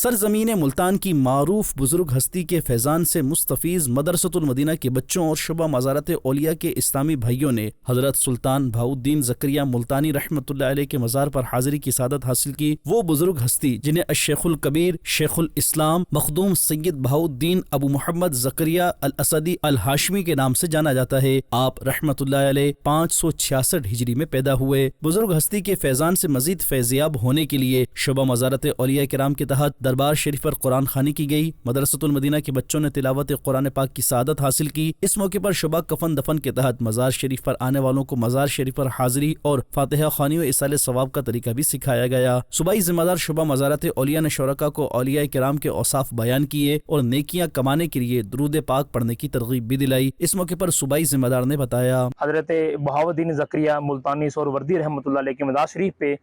سرزمین ملتان کی معروف بزرگ ہستی کے فیضان سے مستفیض مدرسۃ المدینہ کے بچوں اور شعبہ مزارت اولیاء کے اسلامی بھائیوں نے حضرت سلطان بہاؤ الدین زکریا ملتانی رحمۃ اللہ علیہ کے مزار پر حاضری کی سعادت حاصل کی۔ وہ بزرگ ہستی جنہیں الشیخ الکبیر شیخ الاسلام مخدوم سید بہاؤ الدین ابو محمد زکریا الاسدی الہاشمی کے نام سے جانا جاتا ہے۔ آپ رحمۃ اللہ علیہ 566 ہجری میں پیدا ہوئے۔ بزرگ ہستی کے فیضان سے مزید فیضیاب ہونے کے لیے شعبہ مزارت اولیاء کرام کے تحت دربار شریف پر قرآن خوانی کی گئی۔ مدرسۃ المدینہ کے بچوں نے تلاوت قرآن پاک کی سعادت حاصل کی۔ اس موقع پر شعبہ کفن دفن کے تحت مزار شریف پر آنے والوں کو مزار شریف پر حاضری اور فاتحہ خوانی و ایصال ثواب کا طریقہ بھی سکھایا گیا۔ صوبائی ذمہ دار شعبہ مزارت اولیاء نے شرکاء کو اولیاء کرام کے اوصاف بیان کیے اور نیکیاں کمانے کے لیے درود پاک پڑھنے کی ترغیب بھی دلائی۔ اس موقع پر صوبائی ذمہ دار نے بتایا، حضرت بہاؤ الدین زکریا ملتانی سہروردی رحمۃ اللہ علیہ کے مزار شریف پہ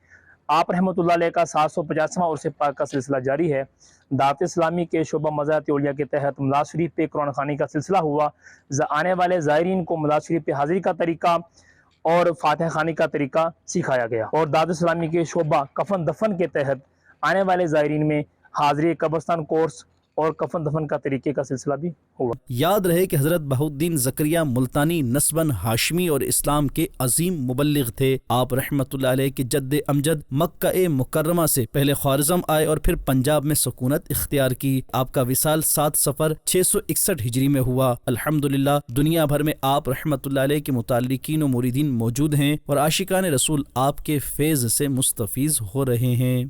آپ رحمۃ اللہ علیہ کا 750واں عرص پاک کا سلسلہ جاری ہے۔ دعوت اسلامی کے شعبہ مزارت اولیاء کے تحت مزار شریف پہ قرآن خوانی کا سلسلہ ہوا۔ آنے والے زائرین کو مزار شریف پہ حاضری کا طریقہ اور فاتحہ خوانی کا طریقہ سکھایا گیا، اور دعوت اسلامی کے شعبہ کفن دفن کے تحت آنے والے زائرین میں حاضری قبرستان کورس اور کفن دفن کا طریقے کا سلسلہ بھی ہوا۔ یاد رہے کہ حضرت بہاؤ الدین زکریا ملتانی نسباً ہاشمی اور اسلام کے عظیم مبلغ تھے۔ آپ رحمت اللہ علیہ کے جد امجد مکہ مکرمہ سے پہلے خوارزم آئے اور پھر پنجاب میں سکونت اختیار کی۔ آپ کا وصال 7 صفر 661 ہجری میں ہوا۔ الحمدللہ دنیا بھر میں آپ رحمت اللہ علیہ کے متعلقین و مریدین موجود ہیں اور عاشقان رسول آپ کے فیض سے مستفیض ہو رہے ہیں۔